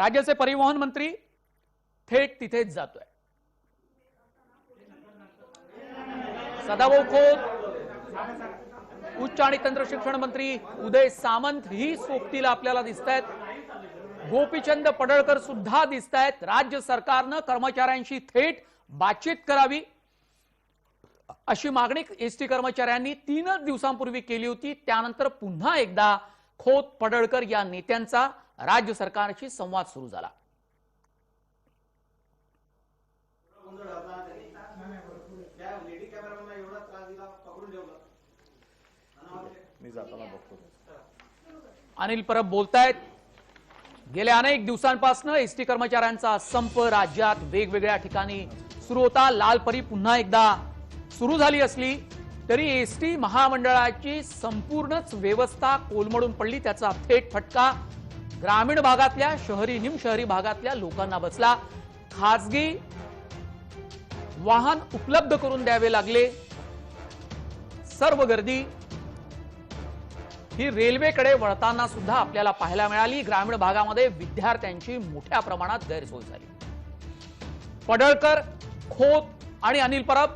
राज्याचे परिवहन मंत्री थेट तिथेच जातोय। सदाभाऊ खोत, उच्च आणि तंत्र शिक्षण मंत्री उदय सामंत ही सोबतीला आपल्याला दिसतायत। गोपीचंद पडळकर सुद्धा दिसतायत। राज्य सरकारनं कर्मचाऱ्यांशी थेट बातचीत करावी अशी मागणी एसटी कर्मचाऱ्यांनी 3 दिवसांपूर्वी केली होती। त्यानंतर पुन्हा एकदा खोत, पडळकर या नेत्यांचा राज्य सरकारशी संवाद सुरू झाला। अनिल परब बोलतायत, गेल्या अनेक दिवसांपासून एसटी कर्मचाऱ्यांचा संप राज्यात वेगवेगळ्या ठिकाणी सुरू होता। लालपरी पुन्हा एकदा सुरू झाली असली तरी एसटी महामंडळाची संपूर्णच व्यवस्था कोलमडून पडली। त्याचा थेट फटका ग्रामीण भागातल्या, शहरी निमशहरी भागातल्या लोकांना बसला। खासगी वाहन उपलब्ध करून द्यावे लागले। सर्व गर्दी ही रेल्वेकडे वळताना सुद्धा आपल्याला पाहायला मिळाली। ग्रामीण भागामध्ये विद्यार्थ्यांची मोठ्या प्रमाणात गैरसोय झाली। पडळकर, खोत आणि अनिल परब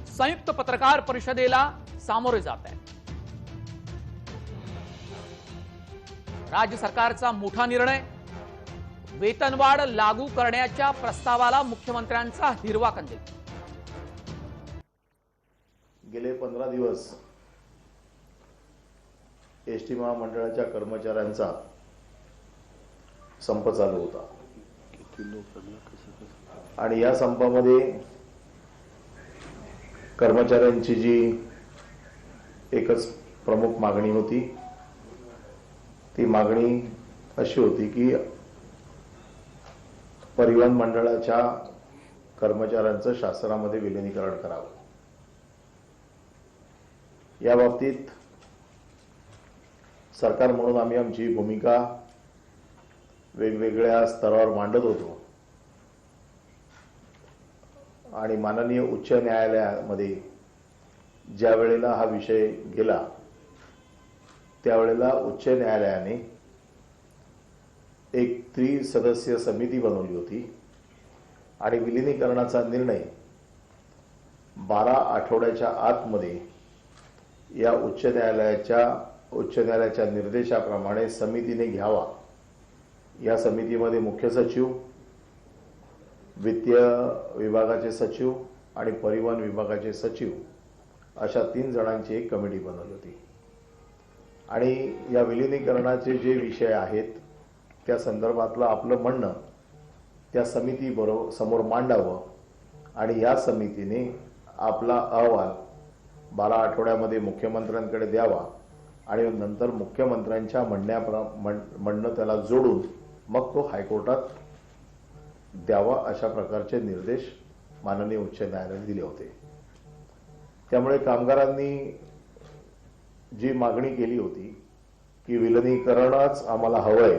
संयुक्त पत्रकार परिषदेला सामोरे जात आहेत। राज्य सरकारचा मोठा निर्णय, वेतनवाढ लागू करण्याच्या प्रस्तावाला मुख्यमंत्र्यांचा हिरवा कंदील। गेले 15 दिवस एसटी महामंडळाच्या कर्मचाऱ्यांचा संप चालू होता आणि या संपामध्ये कर्मचाऱ्यांची जी एकच प्रमुख मागणी होती ती मागणी अशी होती की परिवहन मंडळाच्या कर्मचाऱ्यांचं शासनामध्ये विलीनीकरण करावं। या बाबतीत सरकार म्हणून आम्ही आमची भूमिका वेगवेगळ्या स्तरावर मांडत होतो आणि माननीय उच्च न्यायालयामध्ये ज्या वेळेला हा विषय गेला त्यावेळेला उच्च न्यायालयाने एक त्रिसदस्यीय समिती बनवली होती आणि विलीनीकरणाचा निर्णय 12 आठवड्याच्या आतमध्ये या उच्च न्यायालयाच्या निर्देशाप्रमाणे समितीने घ्यावा। या समितीमध्ये मुख्य सचिव, वित्तीय विभागाचे सचिव आणि परिवहन विभागाचे सचिव अशा 3 जणांची एक कमिटी बनवली होती आणि या विलीनीकरणाचे जे विषय आहेत त्या संदर्भातलं आपलं म्हणणं त्या समितीबरोबर समोर मांडावं आणि या समितीने आपला अहवाल 12 आठवड्यामध्ये मुख्यमंत्र्यांकडे द्यावा आणि नंतर मुख्यमंत्र्यांच्या म्हणणं त्याला जोडून मग तो हायकोर्टात द्यावा अशा प्रकारचे निर्देश माननीय उच्च न्यायालयाने दिले होते। त्यामुळे कामगारांनी जी मागणी केली होती की विलीनीकरणच आम्हाला हवंय,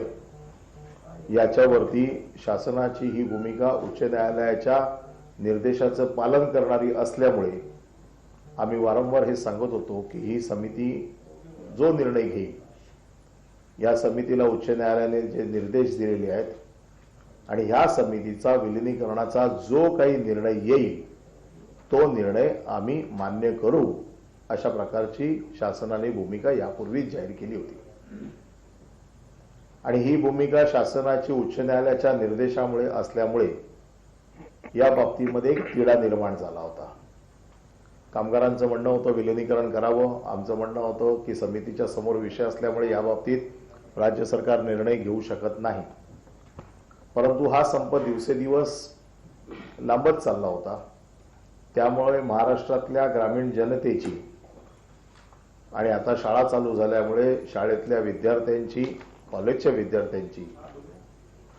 याच्यावरती शासनाची ही भूमिका उच्च न्यायालयाच्या निर्देशाचं पालन करणारी असल्यामुळे आम्ही वारंवार हे सांगत होतो की ही समिती जो निर्णय घेईल या समितीला उच्च न्यायालयाने जे निर्देश दिलेले आहेत आणि ह्या समितीचा विलीनीकरणाचा जो काही निर्णय येईल तो निर्णय आम्ही मान्य करू अशा प्रकारची शासनाने भूमिका यापूर्वीच जाहीर केली होती आणि ही भूमिका शासनाची उच्च न्यायालयाच्या निर्देशामुळे असल्यामुळे या बाबतीमध्ये एक तिढा निर्माण झाला होता। कामगारांचं म्हणणं होतं विलीनीकरण करावं, आमचं म्हणणं होतं की समितीच्या समोर विषय असल्यामुळे या बाबतीत राज्य सरकार निर्णय घेऊ शकत नाही। परंतु हा संप दिवसेदिवस लांबत चालला होता। त्यामुळे महाराष्ट्रातल्या ग्रामीण जनतेची आणि आता शाळा चालू झाल्यामुळे शाळेतल्या विद्यार्थ्यांची, कॉलेजच्या विद्यार्थ्यांची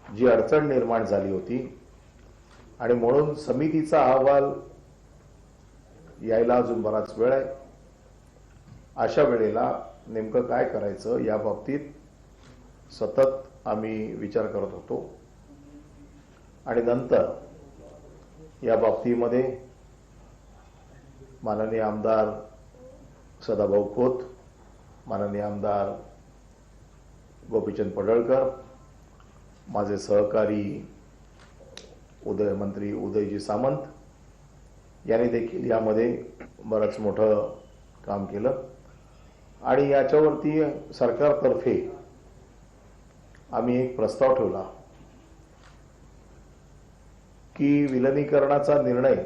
जी अडचण निर्माण झाली होती आणि म्हणून समितीचा अहवाल यायला अजून बराच वेळ आहे। अशा वेळेला नेमकं काय करायचं या बाबतीत सतत आम्ही विचार करत होतो आणि नंतर या बाबतीमध्ये माननीय आमदार सदाभाऊ खोत, माननीय आमदार गोपीचंद पडळकर, माझे सहकारी मंत्री उदयजी सामंत यांनी देखील यामध्ये बरंच मोठं काम केलं आणि याच्यावरती सरकारतर्फे आम्ही एक प्रस्ताव ठेवला की विलिनीकरणाचा निर्णय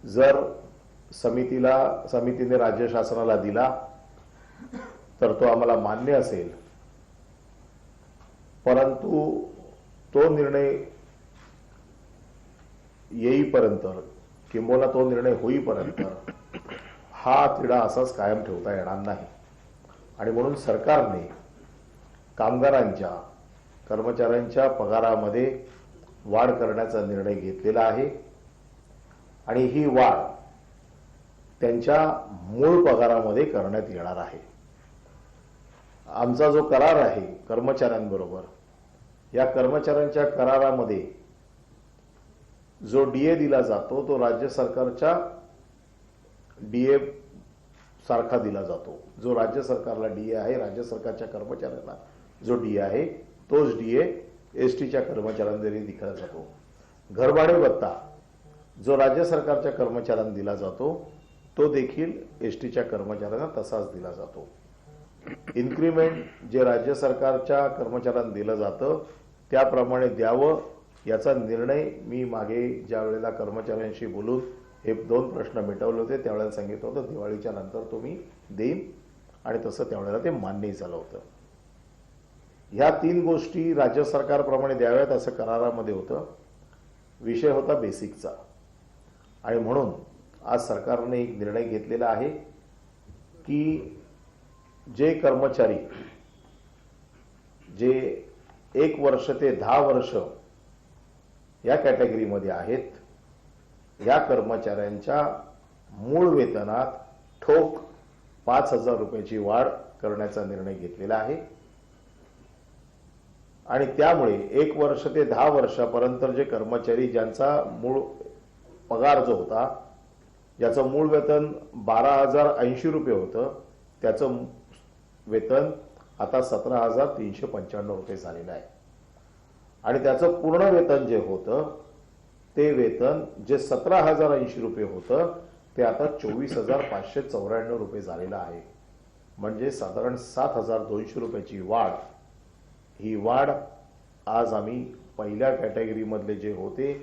जर समितीने राज्य शासनाला दिला तर तो आम्हाला मान्य असेल, परंतु तो निर्णय येईपर्यंत किंबहुना तो निर्णय होईपर्यंत हा तिढा असाच कायम ठेवता येणार नाही आणि म्हणून सरकारने कामगारांच्या कर्मचाऱ्यांच्या पगारामध्ये वाढ करण्याचा निर्णय घेतलेला आहे आणि ही वाढ त्यांच्या मूळ पगारामध्ये करण्यात येणार आहे. आमचा जो करार आहे कर्मचाऱ्यांबरोबर, या कर्मचाऱ्यांच्या करारामध्ये जो डीए दिला जातो तो राज्य सरकारच्या डीए सारखा दिला जातो. जो राज्य सरकारला डीए आहे, राज्य सरकारच्या कर्मचाऱ्यांना जो डीए आहे तोच डीए एसटीच्या कर्मचाऱ्यांना दिला जातो. घरभाडे भत्ता जो राज्य सरकारच्या कर्मचाऱ्यांना दिला जातो तो देखील एसटीच्या कर्मचाऱ्यांना तसाच दिला जातो. इन्क्रीमेंट जे राज्य सरकारच्या कर्मचाऱ्यांना दिलं जातं त्याप्रमाणे द्यावं याचा निर्णय मी मागे ज्या वेळेला कर्मचाऱ्यांशी बोलून हे 2 प्रश्न मिटवले होते त्यावेळेला सांगितलं होतं दिवाळीच्या नंतर तो मी देईन आणि तसं त्यावेळेला ते मान्यही झालं होतं. ह्या 3 गोष्टी राज्य सरकारप्रमाणे द्याव्यात असं करारामध्ये होतं. विषय होता बेसिकचा आणि म्हणून आज सरकारने एक निर्णय घेतलेला आहे की जे कर्मचारी जे 1 वर्ष ते 10 वर्ष या कॅटेगरीमध्ये आहेत, या कर्मचाऱ्यांच्या मूळ वेतनात ठोक 5,000 रुपयाची वाढ करण्याचा निर्णय घेतलेला आहे आणि त्यामुळे 1 वर्ष ते 10 वर्षापर्यंत जे कर्मचारी ज्यांचा मूळ पगार जो होता, ज्याचं मूळ वेतन 12,080 रुपये होतं, त्याचं वेतन आता 17,395 रुपये झालेलं आहे आणि त्याचं पूर्ण वेतन जे होतं ते वेतन जे 17,080 रुपये होतं ते आता 24,594 रुपये झालेलं आहे. म्हणजे साधारण 7,200 रुपयाची वाढ. ही वाढ आज आम्ही पहिल्या कॅटेगरीमधले जे होते,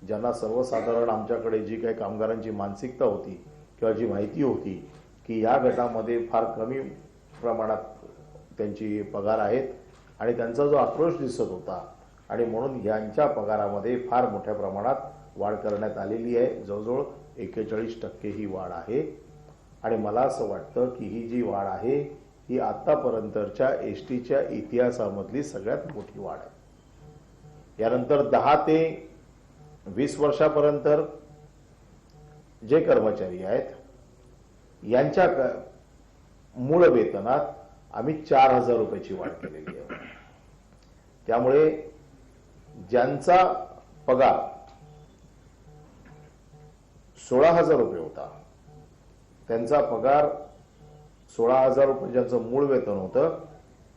ज्यांना सर्वसाधारण आमच्याकडे जी काही कामगारांची मानसिकता होती किंवा जी माहिती होती की या गटामध्ये फार कमी प्रमाणात त्यांची पगार आहेत आणि त्यांचा जो आक्रोश दिसत होता आणि म्हणून यांच्या पगारामध्ये फार मोठ्या प्रमाणात वाढ करण्यात आलेली आहे. जवळजवळ 41% ही वाढ आहे आणि मला असं वाटतं की ही जी वाढ आहे ही आतापर्यंतच्या एसटीच्या इतिहासामधली सगळ्यात मोठी वाढ आहे. यानंतर 10 ते 20 वर्षापर्यंत जे कर्मचारी आहेत यांच्या मूळ वेतनात आम्ही 4,000 रुपयाची वाढ केलेली आहे. त्यामुळे ज्यांचा पगार 16,000 रुपये होता, त्यांचा पगार 16,000 रुपये ज्यांचं मूळ वेतन होतं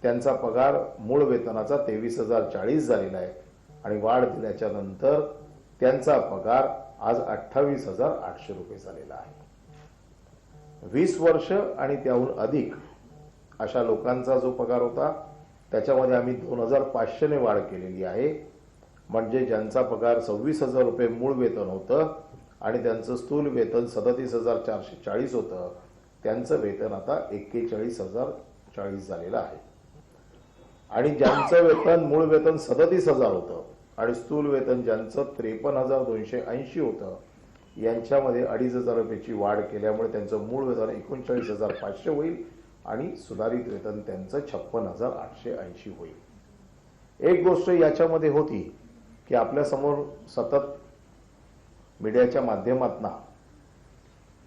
त्यांचा पगार मूळ वेतनाचा 23,040 झालेला आहे आणि वाढ दिल्याच्या नंतर त्यांचा पगार आज 28,800 रुपये झालेला आहे. 20 वर्ष आणि त्याहून अधिक अशा लोकांचा जो पगार होता त्याच्यामध्ये आम्ही 2,500 ने वाढ केलेली आहे. म्हणजे ज्यांचा पगार 26,000 रुपये मूळ वेतन होतं आणि त्यांचं स्थूल वेतन 37,440 होतं, त्यांचं वेतन आता 41,040 झालेलं आहे. आणि ज्यांचं वेतन मूळ वेतन 37,000 होतं आणि स्थूल वेतन ज्यांचं 53,280 होतं, यांच्यामध्ये 2,500 रुपयाची वाढ केल्यामुळे त्यांचं मूळ वेतन 39,500 होईल आणि सुधारित वेतन त्यांचं 56,880 होईल. एक गोष्ट याच्यामध्ये होती की आपल्यासमोर सतत मीडियाच्या माध्यमातून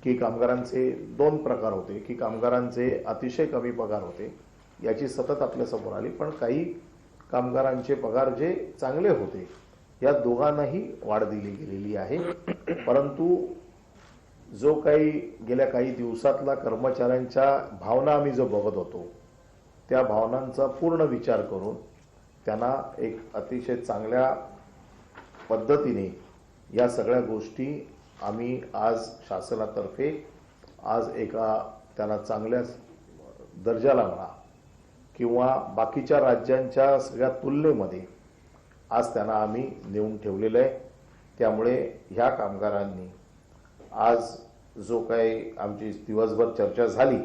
की कामगारांचे 2 प्रकार होते की कामगारांचे अतिशय कमी पगार होते याची सतत आपल्यासमोर आली, पण काही कामगारांचे पगार जे चांगले होते या दोघांनाही वाढ दिली गेलेली आहे. परंतु जो काही गेल्या काही दिवसातला कर्मचाऱ्यांच्या भावना आम्ही जो बघत होतो त्या भावनांचा पूर्ण विचार करून त्यांना एक अतिशय चांगल्या पद्धतीने या सगळ्या गोष्टी आम्ही आज शासनातर्फे आज एका त्यांना चांगल्या दर्जाला म्हणा किंवा बाकीच्या राज्यांच्या सगळ्या तुलनेमध्ये आज त्यांना आम्ही नेऊन ठेवलेलं आहे. त्यामुळे ह्या कामगारांनी आज जो काही आमची दिवसभर चर्चा झाली,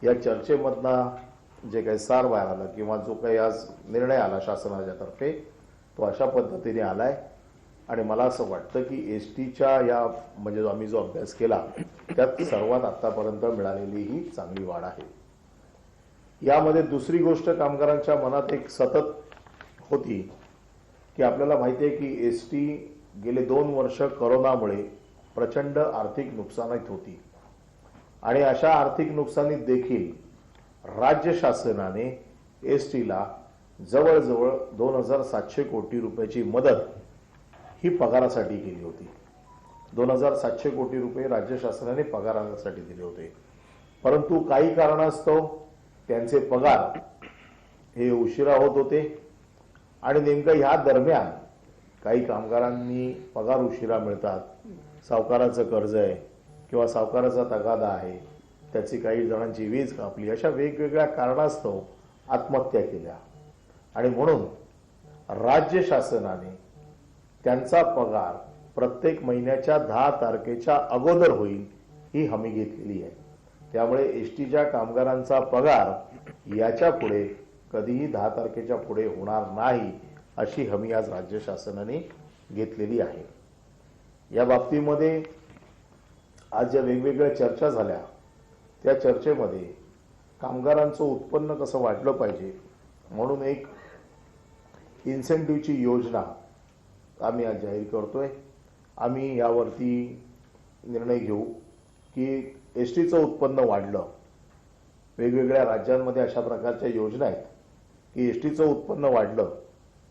या चर्चेमधनं जे काही सार बाहेर आलं किंवा जो काही आज निर्णय आला शासनाच्या तर्फे, तो अशा पद्धतीने आलाय. आणि मला असं वाटतं की एसटीच्या या म्हणजे आम्ही जो अभ्यास केला त्यात सर्वात आतापर्यंत मिळालेली ही चांगली वाढ आहे. यामध्ये दुसरी गोष्ट कामगारांच्या मनात एक सतत होती की आपल्याला माहिती आहे की एसटी गेले 2 वर्ष कोरोनामुळे प्रचंड आर्थिक नुकसानीत होती आणि अशा आर्थिक नुकसानीत देखील राज्य शासनाने एसटीला जवळजवळ 2,700 कोटी रुपयाची मदत ही पगारासाठी केली होती. 2,700 कोटी रुपये राज्य शासनाने पगारासाठी दिले होते. परंतु काही कारणास्तव त्यांचे पगार हे उशिरा होत होते आणि नेमकं ह्या दरम्यान काही कामगारांनी पगार उशिरा मिळतात, सावकाराचं कर्ज आहे किंवा सावकाराचा तगादा आहे, त्याची काही जणांची वीज कापली, अशा वेगवेगळ्या कारणास्तव आत्महत्या केल्या. आणि म्हणून राज्य शासनाने त्यांचा पगार प्रत्येक महिन्याच्या 10 तारखेच्या अगोदर होईल ही हमी घेतलेली आहे. त्यामुळे एसटीच्या कामगारांचा पगार याच्या पुढे कधीही 10 तारखेच्या पुढे होणार नाही अशी हमी आज राज्य शासनाने घेतलेली आहे. या बाबतीमध्ये आज ज्या वेगवेगळ्या चर्चा झाल्या त्या चर्चेमध्ये कामगारांचं उत्पन्न कसं वाढलं पाहिजे म्हणून एक इन्सेंटिव्हची योजना आम्ही आज जाहीर करतोय. आम्ही यावरती निर्णय घेऊ की एसटीचं उत्पन्न वाढलं. वेगवेगळ्या राज्यांमध्ये अशा प्रकारच्या योजना आहेत की एसटीचं उत्पन्न वाढलं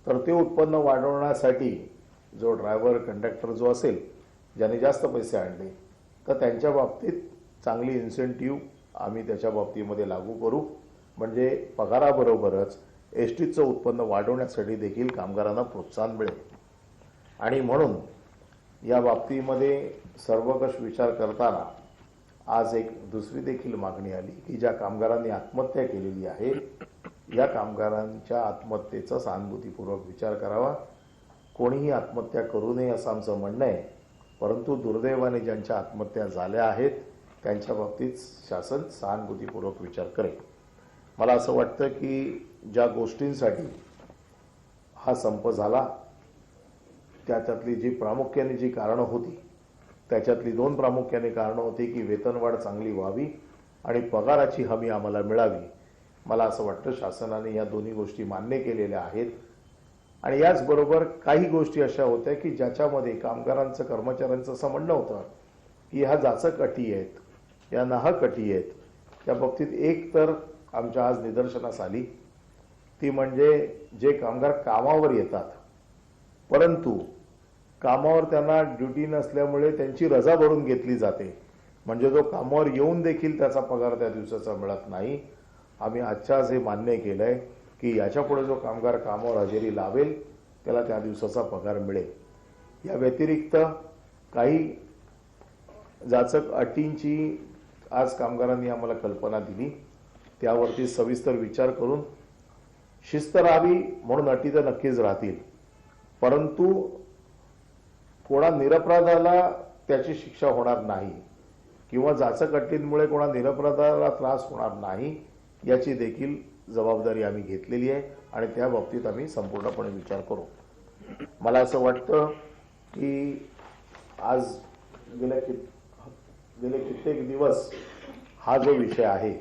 तर ते उत्पन्न वाढवण्यासाठी जो ड्रायव्हर कंडक्टर जो असेल ज्याने जास्त पैसे आणले तर त्यांच्या बाबतीत चांगली इन्सेंटिव्ह आम्ही त्याच्या बाबतीमध्ये लागू करू. म्हणजे पगाराबरोबरच एसटीचं उत्पन्न वाढवण्यासाठी देखील कामगारांना प्रोत्साहन मिळेल. आणि म्हणून या बाबतीमध्ये सर्वकष विचार करताना आज एक दुसरी देखील मागणी आली की ज्या कामगारांनी आत्महत्या केलेली आहे या कामगारांच्या आत्महत्येचा सहानुभूतीपूर्वक विचार करावा. कोणीही आत्महत्या करू नये असं आमचं म्हणणं आहे. परंतु दुर्दैवाने ज्यांच्या आत्महत्या झाल्या आहेत त्यांच्या बाबतीत शासन सहानुभूतीपूर्वक विचार करेल. मला असं वाटतं की ज्या गोष्टींसाठी हा संप झाला त्याच्यातली जी प्रामुख्याने जी कारणं होती त्याच्यातली 2 प्रामुख्याने कारणं होती की वेतनवाढ चांगली व्हावी आणि पगाराची हमी आम्हाला मिळावी. मला असं वाटतं शासनाने या दोन्ही गोष्टी मान्य केलेल्या आहेत. आणि याचबरोबर काही गोष्टी अशा होत्या की ज्याच्यामध्ये कामगारांचं कर्मचाऱ्यांचं असं म्हणणं होतं की ह्या जाचक अटी आहेत, या नाहक अटी आहेत. त्या बाबतीत एक तर आमच्या आज निदर्शनास आली ती म्हणजे जे कामगार कामावर येतात परंतु कामावर त्यांना ड्युटी नसल्यामुळे त्यांची रजा भरून घेतली जाते, म्हणजे जो कामावर येऊन देखील त्याचा पगार त्या दिवसाचा मिळत नाही. आम्ही आजच्या आज हे मान्य केलंय की याच्यापुढे जो कामगार कामावर हजेरी लावेल त्याला त्या दिवसाचा पगार मिळेल. या व्यतिरिक्त काही जाचक अटींची आज कामगारांनी आम्हाला कल्पना दिली. त्यावरती सविस्तर विचार करून शिस्त राहावी म्हणून अटी तर नक्कीच राहतील, परंतु कोणा निरपराधाला त्याची शिक्षा होणार नाही किंवा जाचक अटींमुळे कोणा निरपराधाला त्रास होणार नाही याची देखील जबाबदारी आम्ही घेतलेली आहे आणि त्या बाबतीत आम्ही संपूर्णपणे विचार करू. मला असं वाटतं की आज गेले कित्येक दिवस हा जो विषय आहे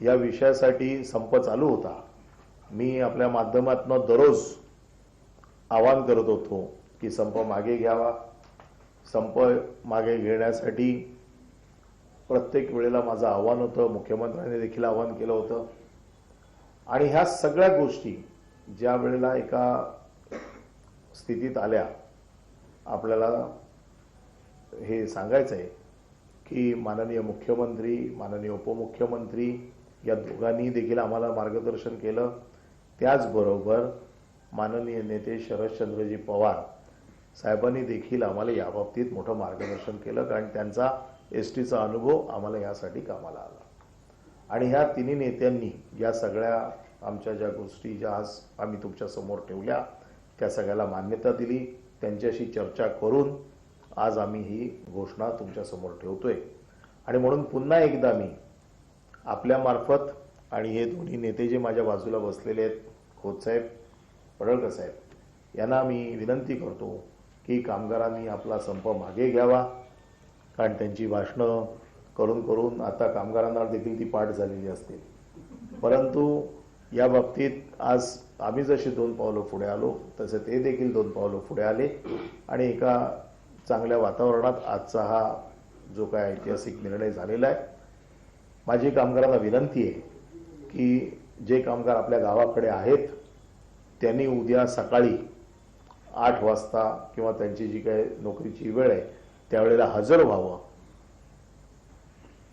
या विषयासाठी संप चालू होता. मी आपल्या माध्यमातून दररोज आवाहन करत होतो की संप मागे घ्यावा. संप मागे घेण्यासाठी प्रत्येक वेळेला माझं आव्हान होतं, मुख्यमंत्र्यांनी देखील आवाहन केलं होतं. आणि ह्या सगळ्या गोष्टी ज्या वेळेला एका स्थितीत आल्या आपल्याला हे सांगायचं आहे की माननीय मुख्यमंत्री, माननीय उपमुख्यमंत्री या दोघांनी देखील आम्हाला मार्गदर्शन केलं. त्याचबरोबर माननीय नेते शरदचंद्रजी पवार साहेबांनी देखील आम्हाला याबाबतीत मोठं मार्गदर्शन केलं, कारण त्यांचा एसटीचा अनुभव आम्हाला यासाठी कामाला आला. आणि ह्या तिन्ही नेत्यांनी या सगळ्या आमच्या ज्या गोष्टी ज्या आज आम्ही तुमच्या समोर ठेवल्या त्या सगळ्याला मान्यता दिली. त्यांच्याशी चर्चा करून आज आम्ही ही घोषणा तुमच्या समोर ठेवतोय. आणि म्हणून पुन्हा एकदा मी आपल्यामार्फत आणि हे दोन्ही नेते जे माझ्या बाजूला बसलेले आहेत, खोतसाहेब, पडळकर साहेब, यांना मी विनंती करतो की कामगारांनी आपला संप मागे घ्यावा. कारण त्यांची भाषणं करून करून आता कामगारांना देखील ती पाठ झालेली असतील. परंतु या बाबतीत आज आम्ही जशी 2 पावलं पुढे आलो तसे ते देखील 2 पावलं पुढे आले आणि एका चांगल्या वातावरणात आजचा हा जो काय ऐतिहासिक निर्णय झालेला आहे. माझी कामगारांना विनंती आहे की जे कामगार आपल्या गावाकडे आहेत त्यांनी उद्या सकाळी 8 वाजता किंवा त्यांची जी काही नोकरीची वेळ आहे त्यावेळेला हजर व्हावं.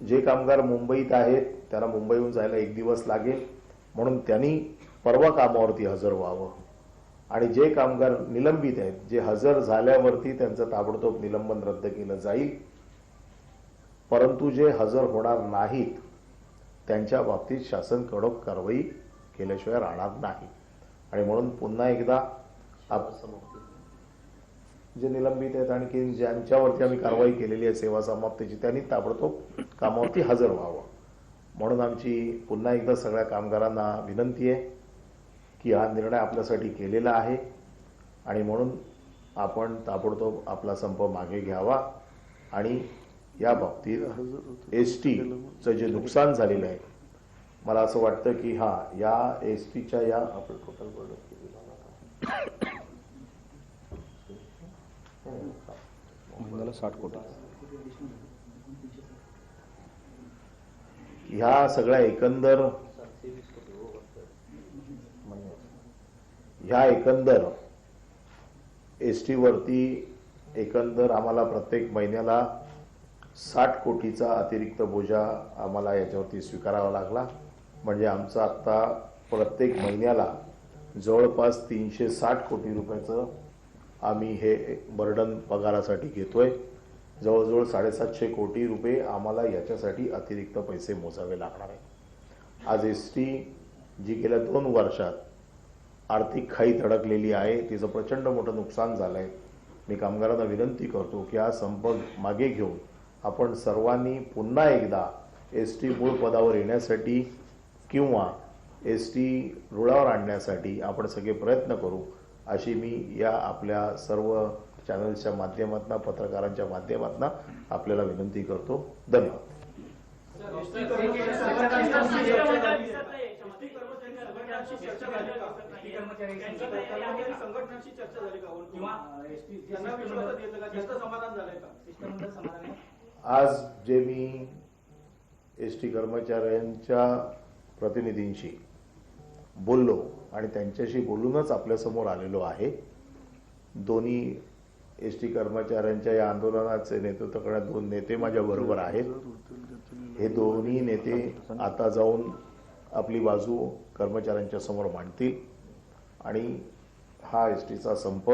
जे कामगार मुंबईत आहेत त्यांना मुंबईहून जायला 1 दिवस लागेल, म्हणून त्यांनी परवा कामावरती हजर व्हावं. आणि जे कामगार निलंबित आहेत, जे हजर झाल्यावरती त्यांचं ताबडतोब निलंबन रद्द केलं जाईल. परंतु जे हजर होणार नाहीत त्यांच्या बाबतीत शासन कडक कारवाई केल्याशिवाय राहणार नाही. आणि म्हणून पुन्हा एकदा जे निलंबित आहेत आणखी ज्यांच्यावरती आम्ही कारवाई केलेली आहे सेवा समाप्तीची, त्यांनी ताबडतोब कामावरती हजर व्हावं. म्हणून आमची पुन्हा एकदा सगळ्या कामगारांना विनंती आहे की हा निर्णय आपल्यासाठी केलेला आहे आणि म्हणून आपण ताबडतोब आपला संप मागे घ्यावा. आणि या बाबतीत एसटीचं जे नुकसान झालेलं आहे, मला असं वाटतं की या एसटीच्या या आपण टोटल महिन्याला 60 कोटी. ह्या सगळ्या एकंदर एसटी वरती एकंदर आम्हाला प्रत्येक महिन्याला 60 कोटीचा अतिरिक्त बोजा आम्हाला याच्यावरती स्वीकारावा लागला. म्हणजे आमचा आता प्रत्येक महिन्याला जवळपास 360 कोटी रुपयाचं आम्ही हे बर्डन पगारासाठी घेतोय. जवळजवळ 750 कोटी रुपये आम्हाला याच्यासाठी अतिरिक्त पैसे मोजावे लागणार आहे. आज एसटी जी गेल्या 2 वर्षात आर्थिक खाईत अडकलेली आहे, तिचं प्रचंड मोठं नुकसान झालं आहे. मी कामगारांना विनंती करतो की हा संप मागे घेऊन आपण सर्वांनी पुन्हा एकदा एसटी मूळ पदावर येण्यासाठी किंवा एसटी रुळावर आणण्यासाठी आपण सगळे प्रयत्न करू, अशी मी या आपल्या सर्व चॅनल्सच्या माध्यमातून, पत्रकारांच्या माध्यमातून आपल्याला विनंती करतो. धन्यवाद. आज जे मी एसटी कर्मचाऱ्यांच्या प्रतिनिधींशी बोललो आणि त्यांच्याशी बोलूनच आपल्यासमोर आलेलो आहे. दोन्ही एसटी कर्मचाऱ्यांच्या या आंदोलनाचे नेतृत्व करणारे 2 नेते माझ्या बरोबर आहेत. हे दोन्ही नेते आता जाऊन आपली बाजू कर्मचाऱ्यांच्या समोर मांडतील आणि हा एसटीचा संप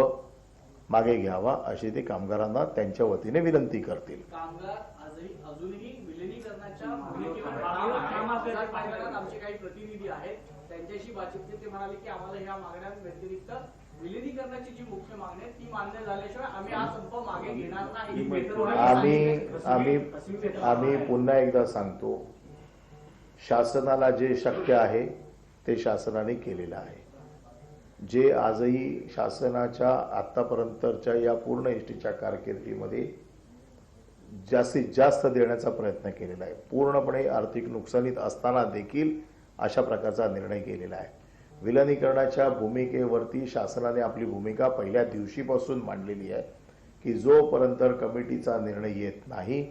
मागे घ्यावा अशी ते कामगारांना त्यांच्या वतीने विनंती करतील. कामगार अजूनही विलिनीकरणाच्या भूमिकेवर आमचे काही प्रतिनिधी आहेत, त्यांच्याशी बातचीत ते म्हणाले की आम्हाला ह्या मागण्या व्यतिरिक्त विलिनीकरणाची जी मुख्य मागणी आहे ती मान्य झाल्याशिवाय आम्ही हा संप मागे घेणार नाही. आम्ही पुन्हा एकदा सांगतो, शासनाला जे शक्य आहे ते शासनाने केलेलं आहे. जे आजही शासनाच्या आतापर्यंतच्या या पूर्ण एसटीच्या कारकिर्दीमध्ये जास्तीत जास्त देण्याचा प्रयत्न केलेला आहे. पूर्णपणे आर्थिक नुकसानीत असताना देखील अशा प्रकारचा निर्णय केलेला आहे. विलिनीकरणाच्या भूमिकेवरती शासनाने आपली भूमिका पहिल्या दिवशीपासून मांडलेली आहे की जोपर्यंत कमिटीचा निर्णय येत नाही,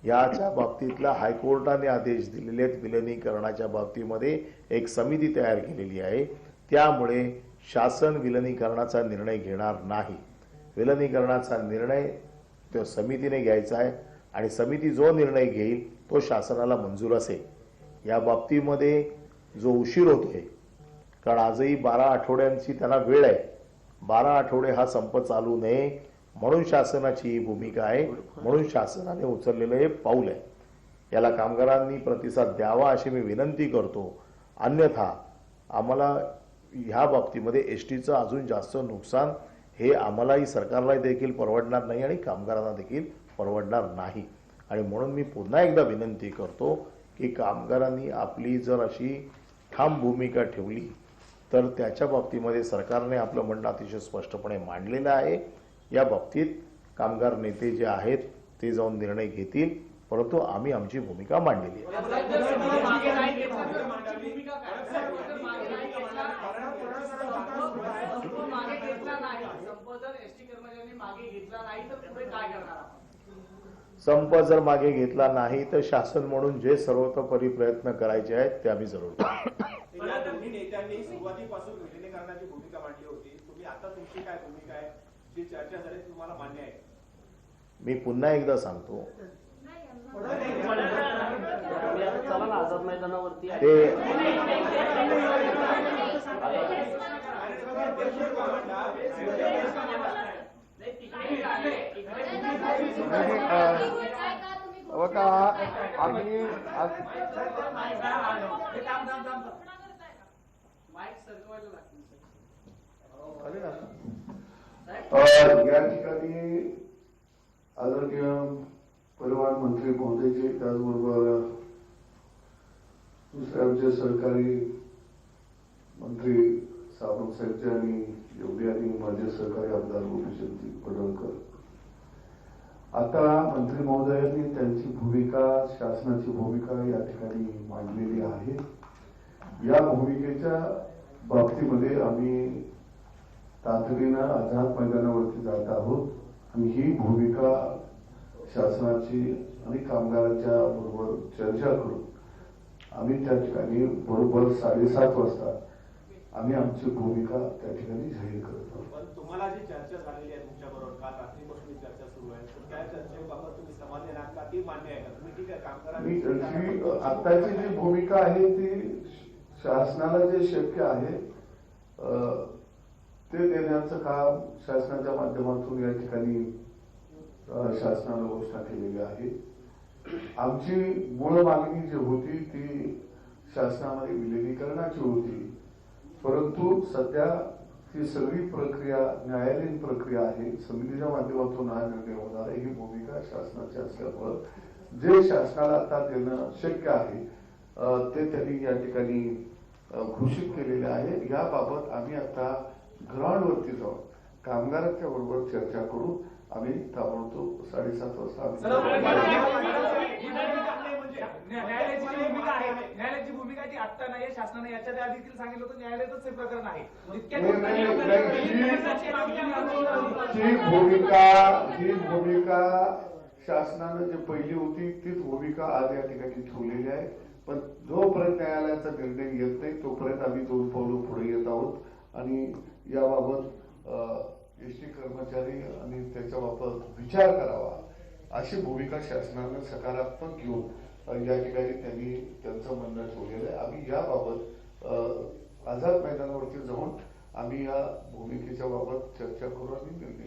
याच्या बाबतीतला हायकोर्टाने आदेश दिलेले आहेत. विलिनीकरणाच्या बाबतीमध्ये एक समिती तयार केलेली आहे. त्यामुळे शासन विलिनीकरणाचा निर्णय घेणार नाही. विलिनीकरणाचा निर्णय त्या समितीने घ्यायचा आहे आणि समिती जो निर्णय घेईल तो शासनाला मंजूर असेल. या बाबतीमध्ये जो उशीर होतोय कारण आजही 12 आठवड्यांची त्यांना वेळ आहे. 12 आठवडे हा संप चालू नये म्हणून शासनाची ही भूमिका आहे, म्हणून शासनाने उचललेलं हे पाऊल आहे. याला कामगारांनी प्रतिसाद द्यावा अशी मी विनंती करतो. अन्यथा आम्हाला ह्या बाबतीमध्ये एसटीचं अजून जास्त नुकसान हे आम्हालाही सरकारला देखील परवडणार नाही आणि कामगारांना देखील परवडणार नाही. आणि म्हणून मी पुन्हा एकदा विनंती करतो की कामगारांनी आपली जर अशी ठाम भूमिका ठेवली तर त्याच्या बाबतीमध्ये सरकारने आपलं म्हणणं अतिशय स्पष्टपणे मांडलेलं आहे. या बाबतीत कामगार नेते जे आहेत ते जाऊन निर्णय घेतील, परंतु आम्ही आमची भूमिका मांडलेली आहे. संप जर मागे घेतला नाही तर शासन म्हणून जे सर्वतोपरी प्रयत्न करायचे आहेत ते आम्ही जरूर करू. या दोन्ही नेत्यांनी सुरुवातीपासून विलिनीकरणाची भूमिका मांडली होती. तुम्ही आता तुमची काय भूमिका आहे, जी चर्चा झाली तुम्हाला मान्य आहे? मी पुन्हा एकदा सांगतो या ठिकाणी आदरणीय परिवहन मंत्री महोदयजी, त्याचबरोबर दुसरे आमचे सहकारी मंत्री सावंत साहेबचे आणि योगी आणि माझे सहकारी आमदार गोपीचंद पडळकर, आता मंत्री महोदयांनी त्यांची भूमिका, शासनाची भूमिका या ठिकाणी मांडलेली आहे. या भूमिकेच्या बाबतीमध्ये आम्ही तातडीनं आझाद मैदानावरती जात आहोत आणि ही भूमिका शासनाची आणि कामगारांच्या बरोबर चर्चा करून आम्ही त्या ठिकाणी बरोबर 7:30 वाजता आम्ही आमची भूमिका त्या ठिकाणी जाहीर करत आहोत. पण तुम्हाला जी चर्चा झालेली आहे तुमच्याबरोबर, काल रात्रीपासून चर्चा सुरू आहे, तर त्या चर्चेबाबत तुम्ही समाधानी आहात का? ती मान्य आहे का? तुम्ही ठीक आहे कामगारांची आताची जी भूमिका आहे ती शासनाला जे शक्य आहे ते देण्याचं काम शासनाच्या माध्यमातून या ठिकाणी शासनानं घोषणा केलेली आहे. आमची मूळ मागणी जी होती ती शासनामध्ये विलिनीकरणाची होती, परंतु सध्या ती सगळी प्रक्रिया न्यायालयीन प्रक्रिया आहे. समितीच्या माध्यमातून हा निर्णय होणार आहे. ही भूमिका शासनाची असल्यामुळं जे शासनाला आता देणं शक्य आहे ते त्यांनी या ठिकाणी घोषित केलेले आहे. याबाबत आम्ही आता ग्राउंडवरती जाऊन कामगारांच्या बरोबर चर्चा करू. आम्ही ताबडतोब 7:30 वाजता न्यायालयाची भूमिका ती आता नाही, शासनाने याच्या आधी देखील सांगितलं होतं न्यायालयाचंच हे प्रकरण आहे. ही भूमिका शासनानं जी पहिली होती तीच भूमिका आज या ठिकाणी ठेवलेली आहे. पण जोपर्यंत न्यायालयाचा निर्णय येत नाही तोपर्यंत आम्ही 2 पावलं पुढे येत आहोत आणि याबाबत एसटी कर्मचारी आणि त्याच्याबाबत विचार करावा अशी भूमिका शासनानं सकारात्मक घेऊन या ठिकाणी त्यांनी त्यांचं म्हणणं ठेवलेलं आहे. आम्ही याबाबत आझाद मैदानावरती जाऊन आम्ही या भूमिकेच्या बाबत चर्चा करू आणि निर्णय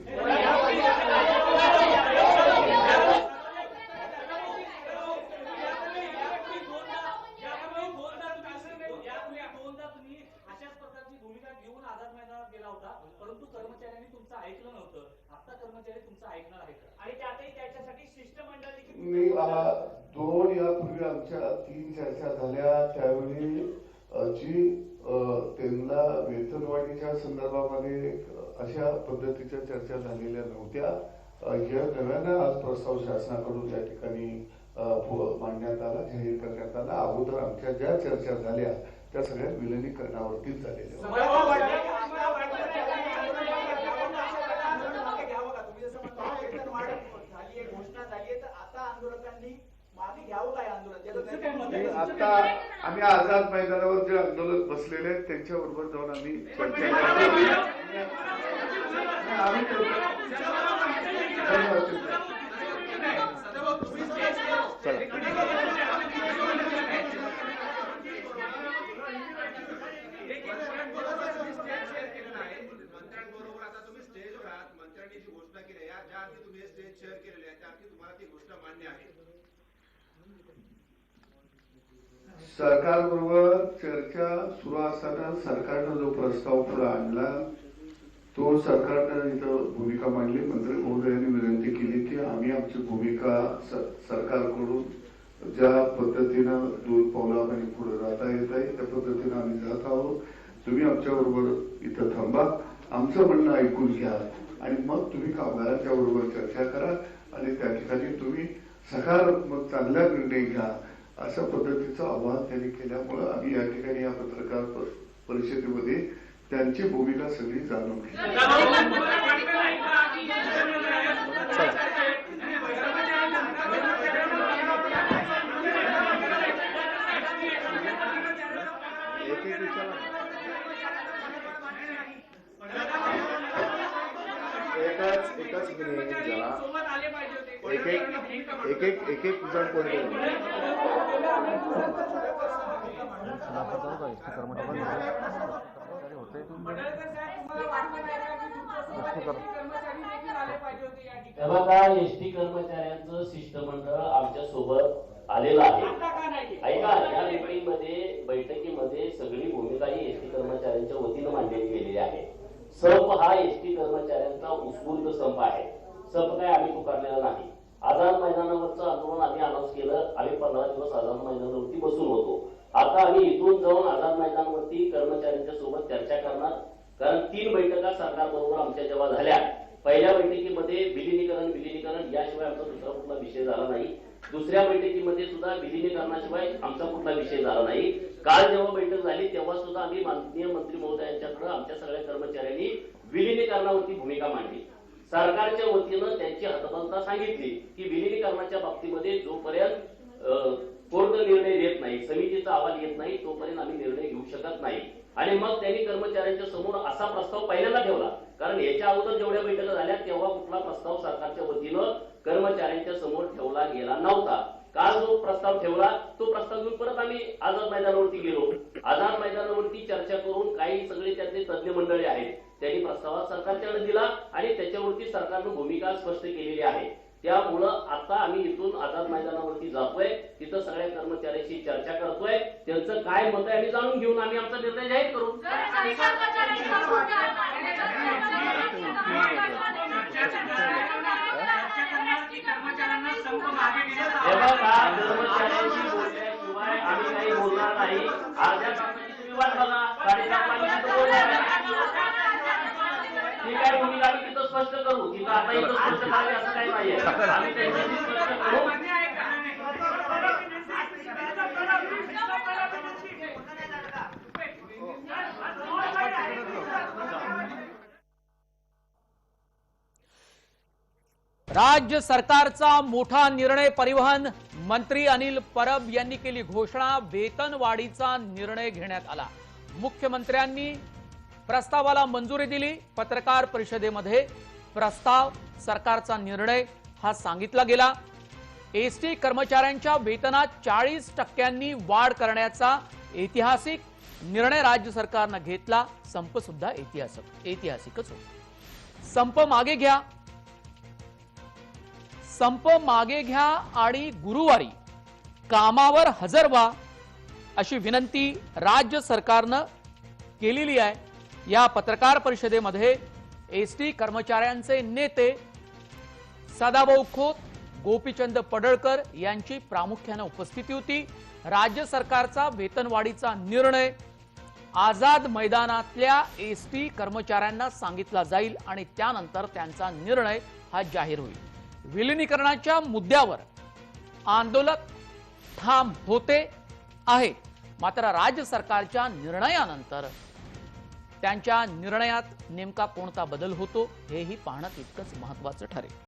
परंतु कर्मचाऱ्यांनी तुमचं ऐकलं नव्हतं. आता कर्मचारी तुमचं ऐकणार आहे का? आणि त्यातही त्याच्यासाठी शिष्टमंडळ 2 यापूर्वी आमच्या 3 चर्चा झाल्या. त्यावेळी जी त्यांना वेतनवाढीच्या संदर्भामध्ये अशा पद्धतीच्या चर्चा झालेल्या नव्हत्या. या नव्यानं आज प्रस्ताव शासनाकडून या ठिकाणी मांडण्यात आला, जाहीर करण्यात आला. अगोदर आमच्या ज्या चर्चा झाल्या त्या सगळ्या विलिनीकरणावरतीच झालेल्या. आता आम्ही आझाद मैदानावर जे आंदोलक बसलेले आहेत त्यांच्याबरोबर जाऊन आम्ही चला ज्यावरती तुम्ही हे स्टेज शेअर केलेले आहे त्यावरती तुम्हाला ती गोष्ट मान्य आहे? सरकारबरोबर चर्चा सुरू असताना सरकारनं जो प्रस्ताव पुढे आणला तो सरकारनं इथं भूमिका मांडली. मंत्री महोदयांनी विनंती केली की आम्ही आमची भूमिका सरकारकडून ज्या पद्धतीनं दूध पावलामध्ये पुढे जाता येत आहे त्या पद्धतीनं आम्ही जात आहोत. तुम्ही आमच्याबरोबर इथं थांबा, आमचं म्हणणं ऐकून घ्या आणि मग तुम्ही कामगारांच्या बरोबर चर्चा करा आणि त्या ठिकाणी तुम्ही सकारात्मक चांगला निर्णय घ्या अशा पद्धतीचं आवाहन त्यांनी केल्यामुळं आम्ही या ठिकाणी या पत्रकार परिषदेमध्ये त्यांची भूमिका सगळी जाणून घेतली. एकच मिनिट जरा एक एक जण कोणी बघा, एसटी कर्मचाऱ्यांचं शिष्टमंडळ आमच्या सोबत आलेलं आहे. ऐका, या बैठकीमध्ये सगळी भूमिका ही एसटी कर्मचाऱ्यांच्या वतीनं मांडण्यात गेलेली आहे. संप हा एसटी कर्मचाऱ्यांचा उत्स्फूर्त संप आहे. संप काय आम्ही पुकारलेला नाही. आझाद मैदानावरचं आंदोलन आम्ही अनाऊन्स केलं. आम्ही 15 दिवस आझाद मैदानावरती बसून होतो. आता आम्ही इथून जाऊन आझाद मैदानावरती कर्मचाऱ्यांच्या सोबत चर्चा करणार. कारण 3 बैठका सरकार बरोबर आमच्या जेव्हा झाल्या, पहिल्या बैठकीमध्ये विलिनीकरण याशिवाय आमचा दुसरा कुठला विषय झाला नाही. दुसऱ्या बैठकीमध्ये सुद्धा विलिनीकरणाशिवाय आमचा कुठला विषय झाला नाही. काल जेव्हा बैठक झाली तेव्हा सुद्धा आम्ही माननीय मंत्री महोदयांच्याकडे आमच्या सगळ्या कर्मचाऱ्यांनी विलिनीकरणावरती भूमिका मांडली. सरकारच्या वतीनं त्यांची हतबलता सांगितली की विलिनीकरणाच्या बाबतीमध्ये जोपर्यंत कोर्ट निर्णय देत नाही, समितीचा अहवाल येत नाही, तोपर्यंत आम्ही निर्णय घेऊ शकत नाही. आणि मग त्यांनी कर्मचाऱ्यांच्या समोर असा प्रस्ताव पहिल्यांदा ठेवला. कारण याच्या अगोदर जेवढ्या बैठका झाल्या तेव्हा कुठला प्रस्ताव सरकारच्या वतीनं कर्मचाऱ्यांच्या समोर ठेवला गेला नव्हता. काल जो प्रस्ताव ठेवला तो प्रस्ताव घेऊन परत आम्ही आझाद मैदानावरती गेलो. आझाद मैदानावरती चर्चा करून काही सगळे त्यातले तज्ञ मंडळी आहेत त्यांनी प्रस्ताव सरकारच्याकडे दिला आणि त्याच्यावरती सरकारनं भूमिका स्पष्ट केलेली आहे. त्यामुळं आता आम्ही इथून आझाद मैदानावरती जातोय, तिथं सगळ्या कर्मचाऱ्यांशी चर्चा करतोय, त्यांचं काय मत आहे आणि जाणून घेऊन आम्ही आमचा निर्णय जाहीर करू. कर्मचाऱ्यांशी बोलल्याशिवाय आम्ही काही बोलणार नाही. अर्ध्या तासाची तुम्ही वाट बघा. 7:30 ठीक आहे, भूमिका आम्ही तिथं स्पष्ट करू. तिथं आता इथं स्पष्ट करावे असं काही नाहीये. आम्ही त्यांच्याशी स्पष्ट करू. राज्य सरकारचा मोठा निर्णय. परिवहन मंत्री अनिल परब यांनी केली घोषणा. वेतनवाढीचा निर्णय घेण्यात आला. मुख्यमंत्र्यांनी प्रस्तावाला मंजुरी दिली. पत्रकार परिषदेमध्ये प्रस्ताव, सरकारचा निर्णय हा सांगितला गेला. एसटी कर्मचाऱ्यांच्या वेतनात 40% वाढ करण्याचा ऐतिहासिक निर्णय राज्य सरकारने घेतला. संप सुद्धा ऐतिहासिकच होता. संप मागे घ्या आणि गुरुवारी कामावर हजर व्हा अशी विनंती राज्य सरकारने केलेली आहे. या पत्रकार परिषदेमध्ये एसटी कर्मचाऱ्यांचे नेते सदाभाऊ खोत, गोपीचंद पडळकर यांची प्रामुख्याने उपस्थिती होती. राज्य सरकारचा वेतनवाढीचा निर्णय आझाद मैदानातल्या एसटी कर्मचाऱ्यांना सांगितला जाईल आणि त्यानंतर त्यांचा निर्णय हा जाहीर होईल. विलिनीकरणाच्या मुद्द्यावर आंदोलक ठाम होते आहे, मात्र राज्य सरकारच्या निर्णयानंतर त्यांच्या निर्णयात नेमका कोणता बदल होतो हेही पाहणं तितकंच महत्त्वाचं ठरेल.